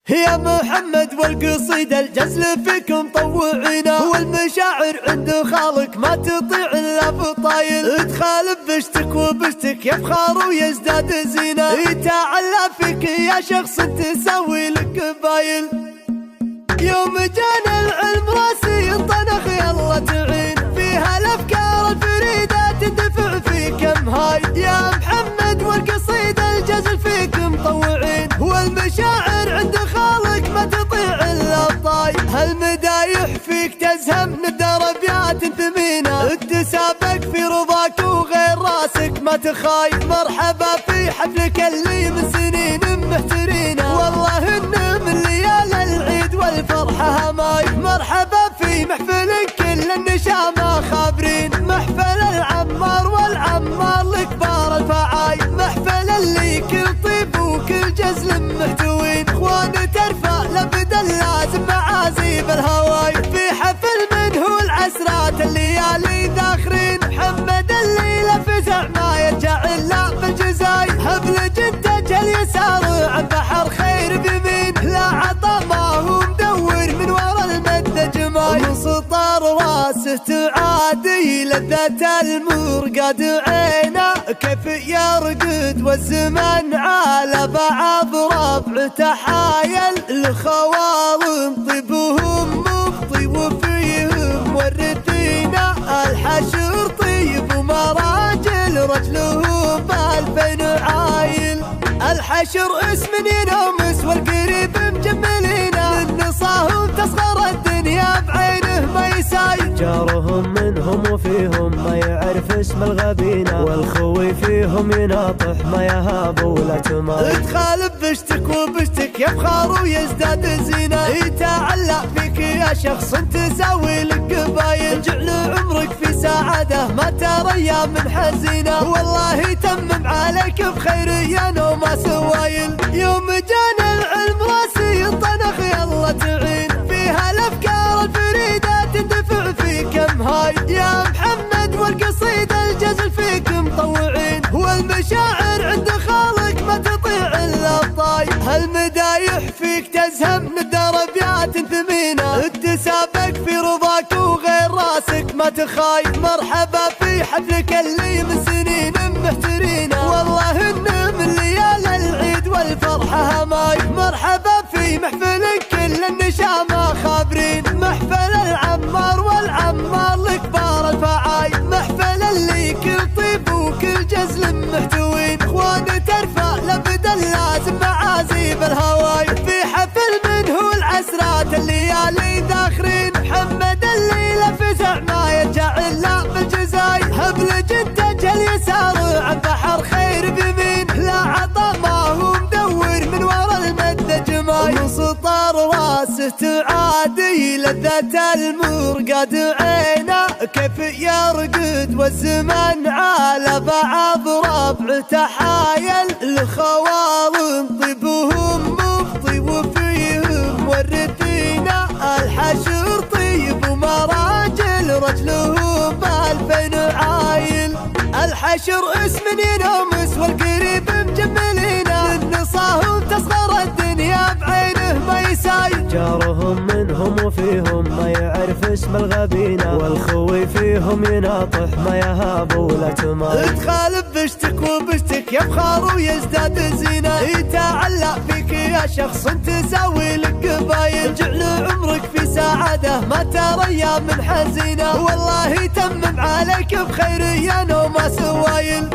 يا محمد والقصيدة الجزل فيك مطوعينا، والمشاعر عند خالق ما تطيع الا بطايل. تخالف بشتك وبشتك يفخر ويزداد زينة، يتعلى فيك يا شخص تسوي لك قبايل. يوم جانا العلم راسي انطنخ يلا تعين، فيها الافكار الفريدة تندفع فيك امهاي. يا محمد والقصيدة الجزل فيك مطوعين، والمشاعر عند خالق ما تطيع الا الطاي. هالمدايح فيك تزهم ندر ابيات ثمينة، تسابق في رضاك وغير راسك ما تخاي. مرحبا في حفلك اللي من سنين محترينه، والله انه من ليال العيد والفرحة هماي. مرحبا في محفل كل النشامة خابرين، محفل العمار والعمار لكبار الفعاي. محفل اللي كل طيب وكل جزل محتوين، اخوان ترفع لبدا لازم معازيب الهواي. في حفل من هو العسرات الليالي ذاخرين، محمد الليلة فزع ما يرجع الا بالجزاي. هبل جنتج اليسار عن بحر خير بيمين، لا عطا ما هو مدور من ورا المد جماي. من سطر راسه تعادي لذة المرقد عينه، كيف يرقد والزمن على بعض ربعه حايل. الخوالم طيبهم مفطي وفيهم ورثينا، الحشر طيب ومراجل رجلهم بألفين عايل. الحشر اسم ينومس والقريب مجملينا، للنصاهم تصغر الدنيا بعينه ما يساي. جارهم منهم وفيهم ما يعرف اسم الغبينة، والخوي فيهم يناطح ما يهاب ولا تماي. تخالف بشتك وبشتك يفخر ويزداد زينة، يتعلى فيك يا شخص تساوي لك قبايل. جعل عمرك في سعادة ما ترى ايام من حزينة، والله تمم عليك بخير يا نوم سوايل. يوم جانا العلم راسي انطنخ يلا تعين، فيها الافكار الفريدة تندفع فيك امهاي. يا محمد والقصيدة الجزل فيك مطوعين، والمشاعر عند خالق ما تطيع الا الطاي. هالمدايح فيك تزهم ندر ابيات ثمينة، تسابق في رضاك وغير راسك ما تخاي. مرحبا في حفلك اللي من سنين محترينه، والله انه من ليال العيد والفرحة هماي. مرحبا في محفل كل النشامة خابرين، محفل العمار والعمار لكبار الفعاي. محفل اللي كل طيب وكل جزل محتوين، اخوان ترفع لبدا لازم معازيب الهواي. في حفل من هو العسرات الليالي ذاخرين، محمد الليلة فزع ما يرجع الا بالجزاي. هبل جنتج اليسار عن بحر خير بيمين، لا عطا ما هو مدور من ورا المد جماي. من سطر راسه تعادي لذة المرقد عينه، كيف يرقد والزمن على بعض ربعه حايل. الخوالم طيبهم مفطي وفيهم ورثينا، الحشر طيب ومراجل رجلهم بألفين عايل. الحشر اسم ينومس والقريب مجملينا، للنصاهم تصغر الدنيا بعينه ما يساي. جارهم منهم وفيهم ما يعرف اسم الغبينة، والخوي فيهم يناطح ما يهاب ولا تماي. تخالف بشتك وبشتك يفخر ويزداد زينة، يتعلى فيك يا شخص تساوي لك قبايل. جعل عمرك في سعادة ما ترى ايام من حزينة، والله تمم عليك بخير يا نوم سوايل.